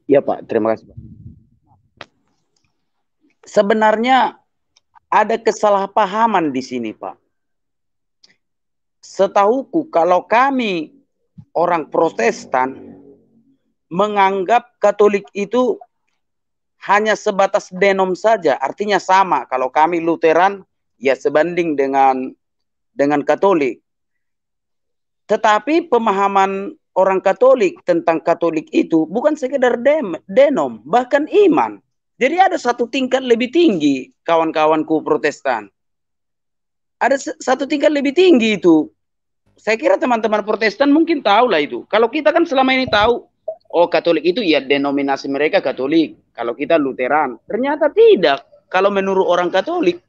Ya Pak, terima kasih Pak. Sebenarnya ada kesalahpahaman di sini Pak. Setahuku kalau kami orang Protestan menganggap Katolik itu hanya sebatas denom saja, artinya sama. Kalau kami Lutheran ya sebanding dengan Katolik. Tetapi pemahaman orang Katolik tentang Katolik itu bukan sekedar denom, bahkan iman. Jadi ada satu tingkat lebih tinggi kawan-kawanku Protestan. Ada satu tingkat lebih tinggi itu. Saya kira teman-teman Protestan mungkin tahu lah itu. Kalau kita kan selama ini tahu, oh Katolik itu ya denominasi mereka Katolik. Kalau kita Lutheran. Ternyata tidak. Kalau menurut orang Katolik,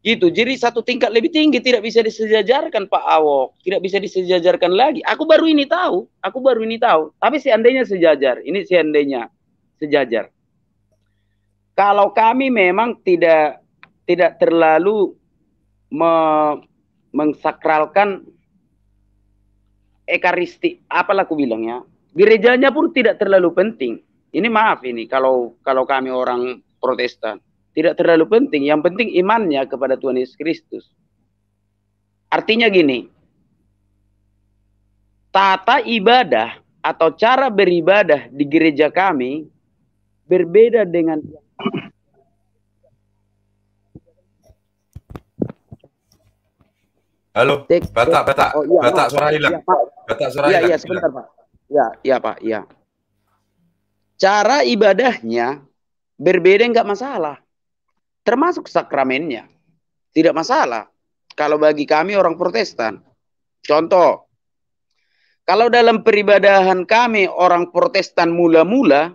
gitu. Jadi satu tingkat lebih tinggi tidak bisa disejajarkan Pak Awok. Tidak bisa disejajarkan lagi. Aku baru ini tahu. Tapi seandainya sejajar. Ini seandainya sejajar. Kalau kami memang tidak terlalu mengsakralkan ekaristi, apalah aku bilang ya. Gerejanya pun tidak terlalu penting. Ini maaf ini kalau kami orang Protestan tidak terlalu penting. Yang penting imannya kepada Tuhan Yesus Kristus. Artinya gini, tata ibadah atau cara beribadah di gereja kami berbeda dengan Halo, Batak, oh, iya, Batak suara hilang. Iya, Pak. Batak suara hilang. Iya, sebentar, Pak. Ya, Pak, ya. Cara ibadahnya berbeda enggak masalah. Termasuk sakramennya. Tidak masalah. Kalau bagi kami orang Protestan. Contoh, kalau dalam peribadahan kami orang Protestan mula-mula,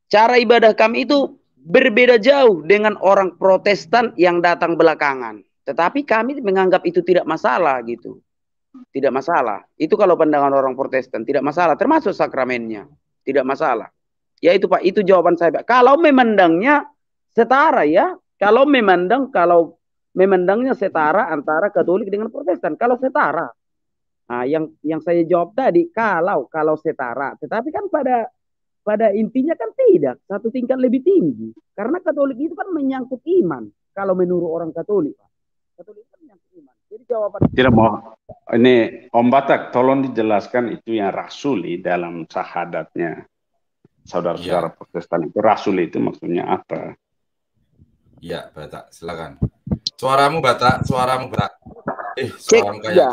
cara ibadah kami itu berbeda jauh dengan orang Protestan yang datang belakangan. Tetapi kami menganggap itu tidak masalah gitu. Tidak masalah. Itu kalau pandangan orang Protestan, tidak masalah. Termasuk sakramennya. Tidak masalah. Ya itu Pak, itu jawaban saya Pak. Kalau memandangnya setara ya. Kalau memandangnya setara antara Katolik dengan Protestan. Kalau setara. Nah, yang saya jawab tadi, kalau setara. Tetapi kan pada intinya kan tidak. Satu tingkat lebih tinggi. Karena Katolik itu kan menyangkut iman. Kalau menurut orang Katolik Pak. Katolik kan menyangkut iman. Jadi jawaban tidak mau. Ini Om Batak, tolong dijelaskan itu yang rasuli dalam syahadatnya saudara-saudara Protestan itu. Rasuli itu maksudnya apa? Iya, Batak, silakan. Suaramu Batak. Suaramu kayak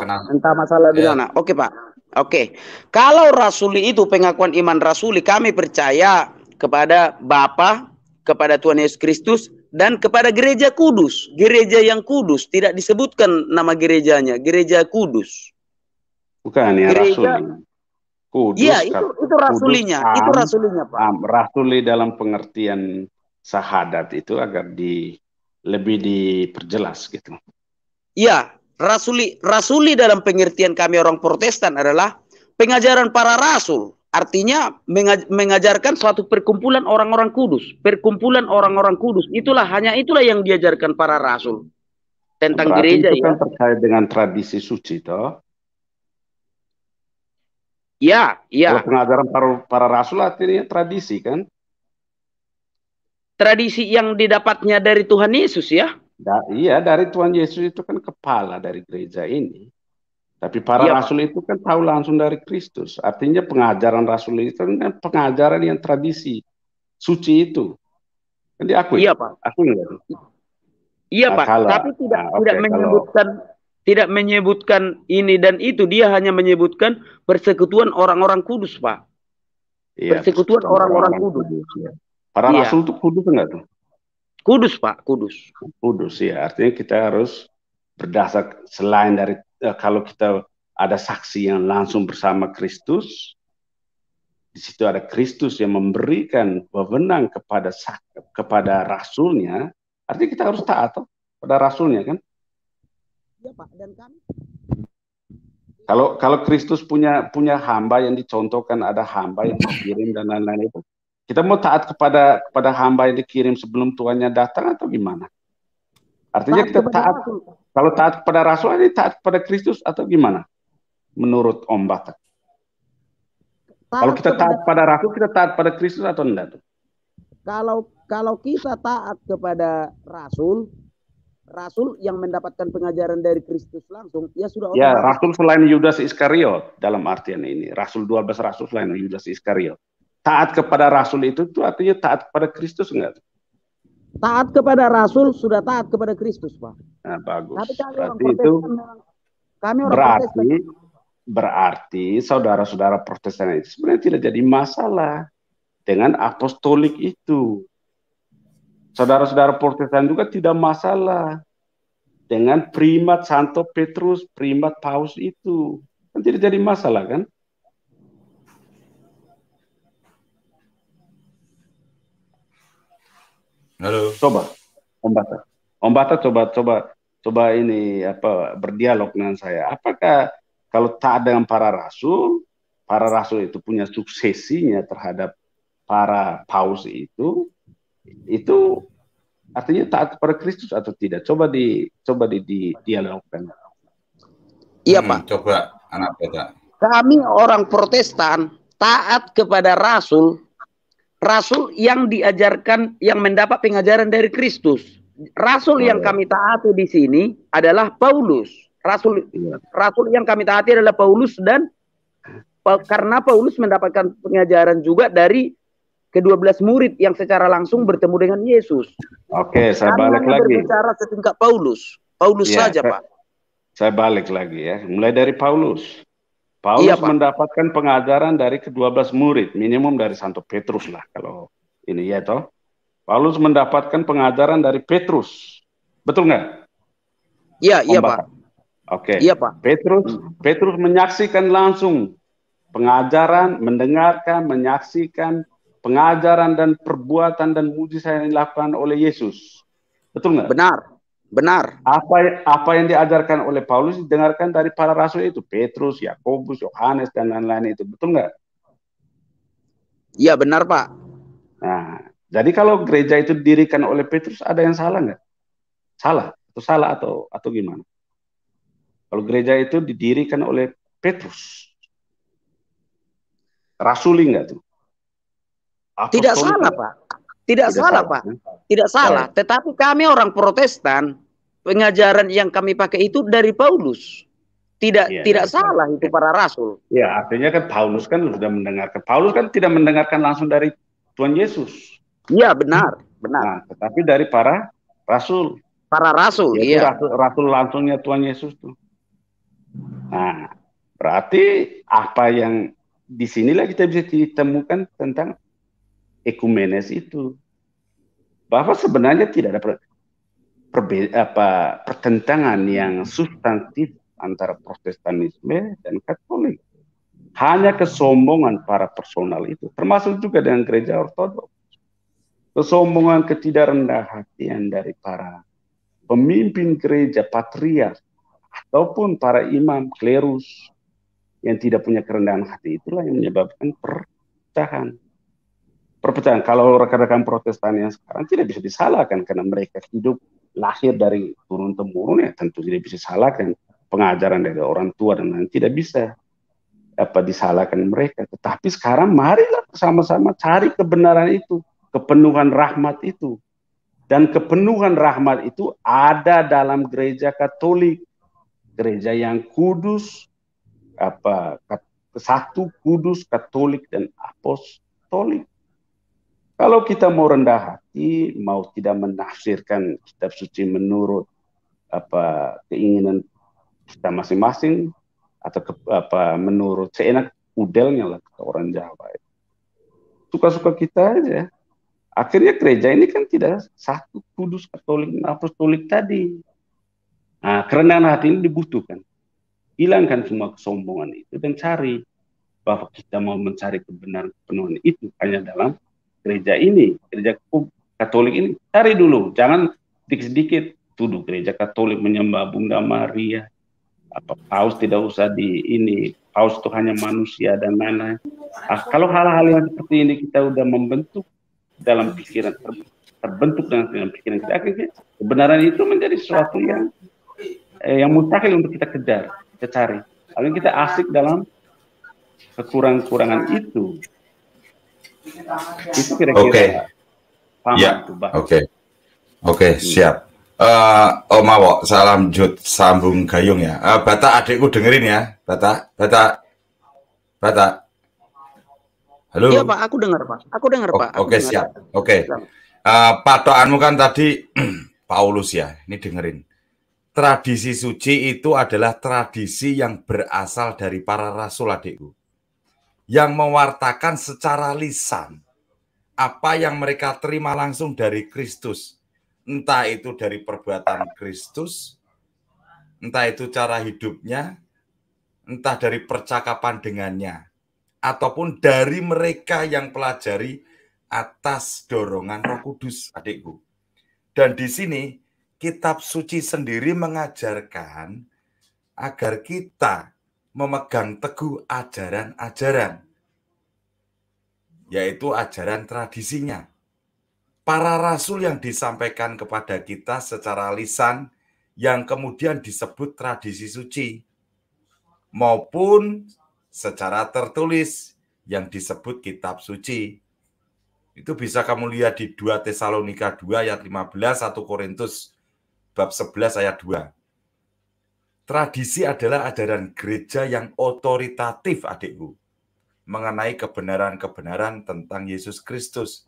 kenal. Entah masalah di mana. Oke Pak. Oke. Kalau rasuli itu pengakuan iman rasuli, kami percaya kepada Bapa, kepada Tuhan Yesus Kristus, dan kepada gereja kudus. Gereja yang kudus. Tidak disebutkan nama gerejanya. Gereja kudus. Bukan ya rasuli. Kudus. Iya, itu rasulinya. Itu rasulinya Pak. Rasuli dalam pengertian syahadat itu agar lebih diperjelas gitu. Iya, rasuli dalam pengertian kami orang Protestan adalah pengajaran para rasul. Artinya mengajarkan suatu perkumpulan orang-orang kudus. Perkumpulan orang-orang kudus. Itulah yang diajarkan para rasul. Tentang berarti gereja itu kan ya. terkait dengan tradisi suci toh. Iya. Kalau pengajaran para rasul artinya tradisi kan? Tradisi yang didapatnya dari Tuhan Yesus ya. Iya, dari Tuhan Yesus itu kan kepala dari gereja ini. Tapi para rasul itu kan tahu langsung dari Kristus. Artinya pengajaran rasul itu kan pengajaran yang tradisi suci itu. Kan diakui. Iya Pak. Akui enggak? Iya Pak. Tapi tidak menyebutkan ini dan itu. Dia hanya menyebutkan persekutuan orang-orang kudus Pak. Iya, persekutuan orang-orang kudus. Ya. Para rasul itu kudus enggak tuh? Kudus Pak, kudus. Kudus ya. Artinya kita harus berdasar selain dari kalau kita ada saksi yang langsung bersama Kristus, di situ ada Kristus yang memberikan wewenang kepada rasulnya, artinya kita harus taat pada rasulnya kan? Ya Pak, dan kami kalau Kristus punya hamba yang dicontohkan, ada hamba yang dikirim dan lain-lain itu, kita mau taat kepada hamba yang dikirim sebelum tuannya datang atau gimana? Artinya kita taat. Kalau taat kepada rasul, ini taat kepada Kristus atau gimana? Menurut Om Batak. Kalau kita taat pada rasul, kita taat pada Kristus atau enggak tuh? Kalau kita taat kepada rasul yang mendapatkan pengajaran dari Kristus langsung, ya sudah. Ya, rasul selain Yudas Iskariot dalam artian ini, rasul 12 rasul selain Yudas Iskariot. Taat kepada rasul itu artinya taat kepada Kristus enggak? Taat kepada rasul sudah taat kepada Kristus, Pak. Nah, bagus. Tapi berarti itu berarti saudara-saudara Protestan itu sebenarnya tidak jadi masalah dengan apostolik itu. Saudara-saudara Protestan juga tidak masalah dengan primat Santo Petrus, primat Paus itu. Kan tidak jadi masalah kan? Halo. Coba, Om Bata coba ini berdialog dengan saya. Apakah kalau taat dengan para rasul itu punya suksesinya terhadap para paus itu artinya taat kepada Kristus atau tidak? Coba di dialogkan. Iya, Pak. Coba anak beta. Kami orang Protestan taat kepada rasul yang diajarkan, yang mendapat pengajaran dari Kristus. Rasul yang kami taati di sini adalah Paulus. Rasul yang kami taati adalah Paulus, dan karena Paulus mendapatkan pengajaran juga dari ke-12 murid yang secara langsung bertemu dengan Yesus. Oke, saya balik lagi. Berbicara setingkat Paulus ya, saja, Pak. Saya balik lagi ya, mulai dari Paulus. Paulus mendapatkan pengajaran dari ke-12 murid, minimum dari Santo Petrus lah kalau ini ya toh. Paulus mendapatkan pengajaran dari Petrus. Betul nggak? Iya, Pak. Oke. Iya, Pak. Petrus menyaksikan langsung pengajaran, menyaksikan pengajaran dan perbuatan dan mujizat yang dilakukan oleh Yesus. Betul nggak? Benar. Apa yang diajarkan oleh Paulus didengarkan dari para rasul itu, Petrus, Yakobus, Yohanes dan lain-lain itu, betul nggak? Iya, benar, Pak. Nah, jadi kalau gereja itu didirikan oleh Petrus, ada yang salah nggak? Salah atau gimana? Kalau gereja itu didirikan oleh Petrus, rasuli nggak tuh? Tidak salah, Pak. Tidak salah, Pak. Tidak salah. Tetapi kami orang Protestan, pengajaran yang kami pakai itu dari Paulus. Tidak salah itu para rasul. Ya, artinya kan Paulus kan sudah mendengarkan. Paulus kan tidak mendengarkan langsung dari Tuhan Yesus. Iya, benar. Nah, tetapi dari para rasul. Para rasul, iya. Rasul langsungnya Tuhan Yesus tuh. Nah, berarti apa yang di sinilah kita bisa ditemukan tentang ekumenes itu, bahwa sebenarnya tidak ada pertentangan yang substantif antara Protestanisme dan Katolik. Hanya kesombongan para personal itu, termasuk juga dengan gereja Ortodoks. Kesombongan, ketidakrendahan dari para pemimpin gereja, patriark, ataupun para imam, klerus yang tidak punya kerendahan hati, itulah yang menyebabkan perpecahan. Kalau rekan-rekan Protestan yang sekarang tidak bisa disalahkan karena mereka hidup lahir dari turun-temurun, ya tentu tidak bisa disalahkan pengajaran dari orang tua dan lain, tidak bisa disalahkan mereka. Tetapi sekarang marilah bersama-sama cari kebenaran itu, kepenuhan rahmat itu. Dan kepenuhan rahmat itu ada dalam gereja Katolik, gereja yang kudus, satu, kudus, Katolik dan apostolik. Kalau kita mau rendah hati, mau tidak menafsirkan kitab suci menurut keinginan kita masing-masing, atau menurut seenak udelnya lah kata orang Jawa, suka-suka kita aja. Akhirnya gereja ini kan tidak satu, kudus, Katolik dan apostolik tadi. Nah, kerendahan hati ini dibutuhkan. Hilangkan semua kesombongan itu dan cari bahwa kita mau mencari kebenaran kepenuhan itu hanya dalam gereja ini, gereja Katolik ini. Cari dulu, jangan sedikit-sedikit tuduh gereja Katolik menyembah Bunda Maria, Paus tidak usah Paus itu hanya manusia dan lain-lain. Kalau hal-hal yang seperti ini kita udah membentuk dalam pikiran, terbentuk dengan pikiran kita, akhirnya kebenaran itu menjadi sesuatu yang mustahil untuk kita kejar, kita cari. Lalu kita asik dalam kekurangan itu. Itu Oke. kira-kira paham Ya, itu, Bang. Oke, siap. Om Awok, salam jut sambung gayung ya. Bata adikku dengerin ya, Bata. Halo. Iya Pak, aku dengar Pak. Pak. Oke, siap. Oke. Patokanmu kan tadi Paulus ya, ini dengerin. Tradisi suci itu adalah tradisi yang berasal dari para rasul, adikku. Yang mewartakan secara lisan apa yang mereka terima langsung dari Kristus. Entah itu dari perbuatan Kristus, entah itu cara hidupnya, entah dari percakapan dengannya, ataupun dari mereka yang pelajari atas dorongan Roh Kudus, adikku. Dan di sini kitab suci sendiri mengajarkan agar kita memegang teguh ajaran-ajaran, yaitu ajaran tradisinya. Para rasul yang disampaikan kepada kita secara lisan yang kemudian disebut tradisi suci, maupun secara tertulis yang disebut kitab suci. Itu bisa kamu lihat di 2 Tesalonika 2 ayat 15, 1 Korintus bab 11 ayat 2. Tradisi adalah ajaran gereja yang otoritatif, adikku, mengenai kebenaran-kebenaran tentang Yesus Kristus.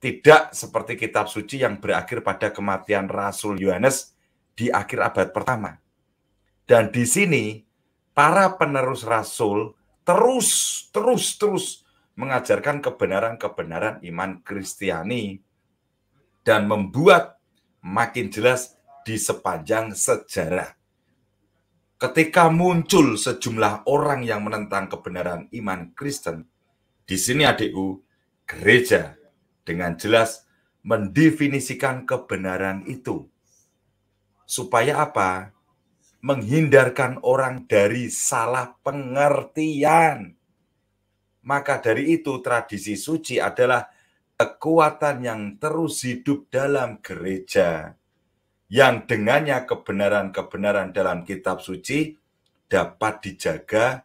Tidak seperti kitab suci yang berakhir pada kematian Rasul Yohanes di akhir abad pertama. Dan di sini para penerus rasul terus mengajarkan kebenaran-kebenaran iman Kristiani dan membuat makin jelas di sepanjang sejarah. Ketika muncul sejumlah orang yang menentang kebenaran iman Kristen, di sini adikku, gereja dengan jelas mendefinisikan kebenaran itu. Supaya apa? Menghindarkan orang dari salah pengertian. Maka dari itu tradisi suci adalah kekuatan yang terus hidup dalam gereja, yang dengannya kebenaran-kebenaran dalam kitab suci dapat dijaga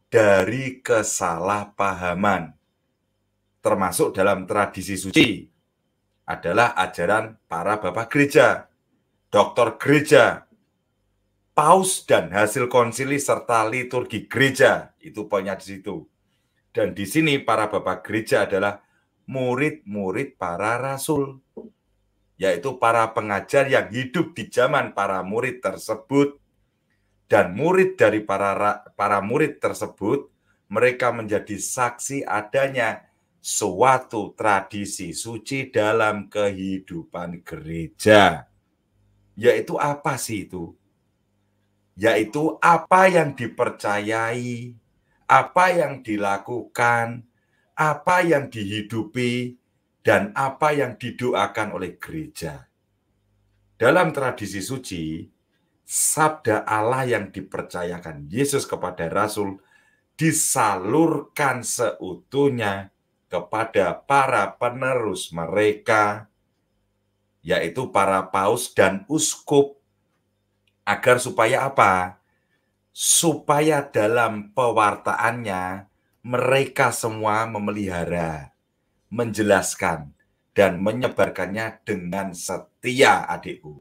dari kesalahpahaman. Termasuk dalam tradisi suci adalah ajaran para bapak gereja, doktor gereja, paus dan hasil konsili serta liturgi gereja. Itu poinnya di situ. Dan di sini para bapak gereja adalah murid-murid para rasul, yaitu para pengajar yang hidup di zaman para murid tersebut. Dan murid dari para murid tersebut, mereka menjadi saksi adanya suatu tradisi suci dalam kehidupan gereja. Yaitu apa sih itu? Yaitu apa yang dipercayai, apa yang dilakukan, apa yang dihidupi, dan apa yang didoakan oleh gereja. Dalam tradisi suci, sabda Allah yang dipercayakan Yesus kepada Rasul disalurkan seutuhnya kepada para penerus mereka, yaitu para paus dan uskup, agar supaya apa? Supaya dalam pewartaannya mereka semua memelihara, menjelaskan, dan menyebarkannya dengan setia, adikku.